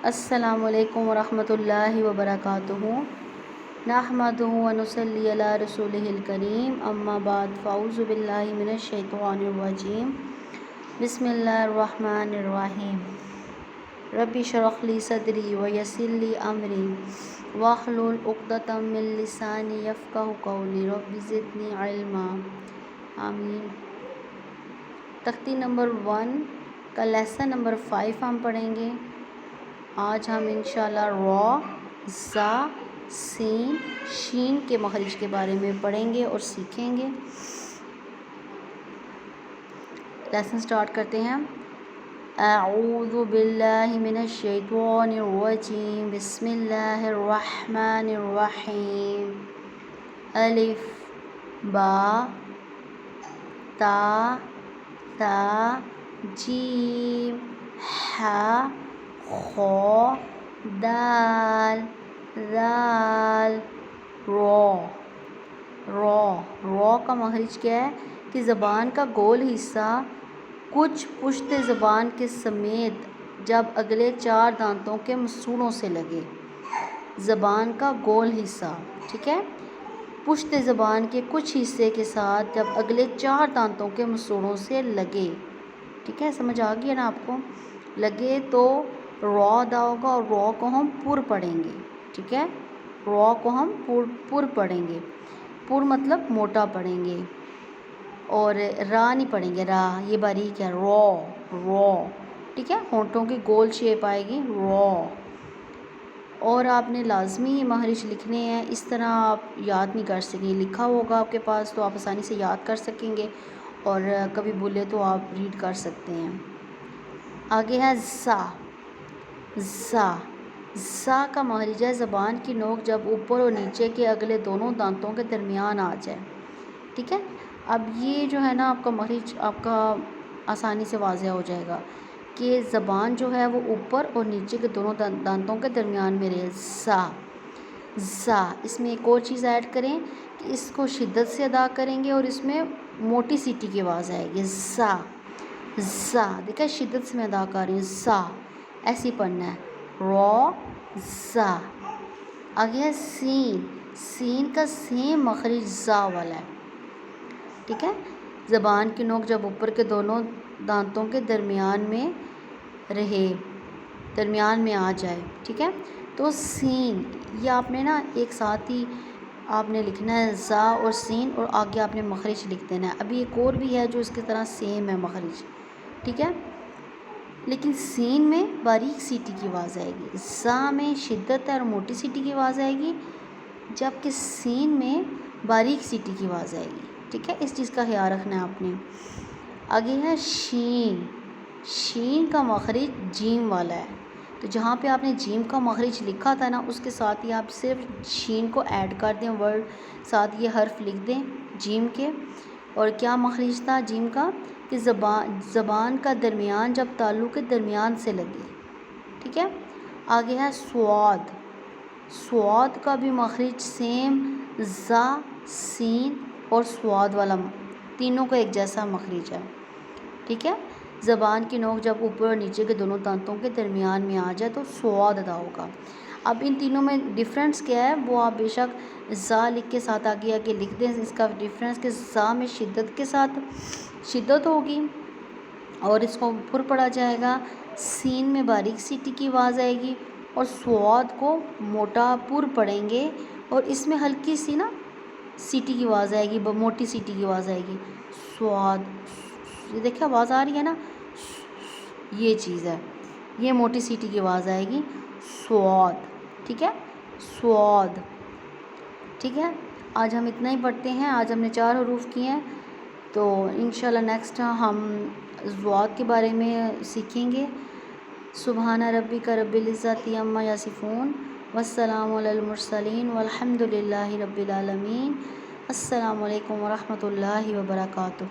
السلام علیکم ورحمۃ اللہ وبرکاتہ۔ نحمدہ و نصلی علی رسولہ الکریم، اما بعد، فاعوذ باللہ من الشیطان الرجیم، بسم اللہ الرحمن الرحیم۔ رب اشرح لی صدری ویسر لی امری واحلل عقدۃ من لسانی یفقہوا قولی، رب زدنی علما، آمین۔ تختی نمبر 1 کا لیسن نمبر 5 ہم پڑھیں گے۔ آج ہم انشاءاللہ را، زا، سین، شین کے مخرج کے بارے میں پڑھیں گے اور سیکھیں گے۔ لیسن سٹارٹ کرتے ہیں۔ اعوذ باللہ من الشیطان الرجیم، بسم اللہ الرحمن الرحیم۔ الف، با، تا، جیم، ح، خا، دال، ذال، را کا مخرج کیا ہے کہ زبان کا گول حصہ کچھ پشت زبان کے سمیت جب اگلے 4 دانتوں کے مسوڑوں سے لگے۔ زبان کا گول حصہ، ٹھیک ہے، پشت زبان کے کچھ حصے کے ساتھ جب اگلے 4 دانتوں کے مسوڑوں سے لگے، ٹھیک ہے، سمجھ آ گئی ہے نا آپ کو؟ لگے تو را ادا ہوگا اور را کو ہم پر پڑھیں گے، ٹھیک ہے، را کو ہم پر پڑھیں گے۔ پر مطلب موٹا پڑھیں گے، اور را نہیں پڑھیں گے، را یہ باریک ہے، را، ٹھیک ہے، ہونٹوں کی گول شیپ آئے گی، را۔ اور آپ نے لازمی یہ مخرج لکھنے ہیں، اس طرح آپ یاد نہیں کر سکیں، لکھا ہوگا آپ کے پاس تو آپ آسانی سے یاد کر سکیں گے، اور کبھی بھولے تو آپ ریڈ کر سکتے ہیں۔ آگے ہے زا کا مخرج ہے زبان کی نوک جب اوپر اور نیچے کے اگلے دونوں دانتوں کے درمیان آ جائے، ٹھیک ہے۔ اب یہ جو ہے نا آپ کا مخرج آپ کا آسانی سے واضح ہو جائے گا کہ زبان جو ہے وہ اوپر اور نیچے کے دونوں دانتوں کے درمیان میں رہے، زا۔ اس میں ایک اور چیز ایڈ کریں کہ اس کو شدت سے ادا کریں گے اور اس میں موٹی سی ٹی کی آواز آئے گی، زا، دیکھیں شدت سے میں ادا کر رہی ہوں، زا، ایسی پڑھنا ہے، را، زا۔ آگے ہے سین کا سیم مخرج زا والا ہے، ٹھیک ہے، زبان کی نوک جب اوپر کے دونوں دانتوں کے درمیان میں رہے، درمیان میں آ جائے، ٹھیک ہے، تو سین، یہ آپ نے نا ایک ساتھ ہی آپ نے لکھنا ہے، زا اور سین، اور آگے آپ نے مخرج لکھ دینا ہے۔ ابھی ایک اور بھی ہے جو اس کی طرح سیم ہے مخرج، ٹھیک ہے، لیکن سین میں باریک سی ٹی کی آواز آئے گی، زا میں شدت ہے اور موٹی سی ٹی کی آواز آئے گی، جبکہ سین میں باریک سی ٹی کی آواز آئے گی، ٹھیک ہے، اس چیز کا خیال رکھنا ہے آپ نے۔ آگے ہے شین کا مخرج جیم والا ہے، تو جہاں پہ آپ نے جیم کا مخرج لکھا تھا نا اس کے ساتھ ہی آپ صرف شین کو ایڈ کر دیں، ورڈ ساتھ یہ حرف لکھ دیں جیم کے۔ اور کیا مخرج تھا جیم کا کہ زبان کا درمیان جب تالو کے درمیان سے لگے، ٹھیک ہے۔ آگے ہے سواد کا بھی مخرج سیم زا، سین اور سواد والا، تینوں کا ایک جیسا مخرج ہے، ٹھیک ہے۔ زبان کی نوک جب اوپر اور نیچے کے دونوں دانتوں کے درمیان میں آ جائے تو سواد ادا ہوگا۔ اب ان تینوں میں ڈفرینس کیا ہے وہ آپ بے شک زا لکھ کے ساتھ آگے لکھ دیں، اس کا ڈفرینس کہ زا میں شدت کے ساتھ شدت ہوگی اور اس کو پر پڑھا جائے گا، سین میں باریک سی ٹی کی آواز آئے گی، اور سواد کو موٹا پر پڑھیں گے اور اس میں ہلکی سی نا سی ٹی کی آواز آئے گی، موٹی سی ٹی کی آواز آئے گی، سواد، یہ دیکھیں آواز آ رہی ہے نا، یہ چیز ہے، یہ موٹی سی ٹی کی آواز آئے گی، سواد، ٹھیک ہے، سواد، ٹھیک ہے۔ آج ہم اتنا ہی پڑھتے ہیں، آج ہم نے 4 حروف کیے ہیں، تو انشاءاللہ نیکسٹ ہم ضاد کے بارے میں سیکھیں گے۔ سبحان ربک رب العزت عما یصفون والسلام علی المرسلین والحمد للہ رب العالمین۔ السلام علیکم ورحمۃ اللہ وبرکاتہ۔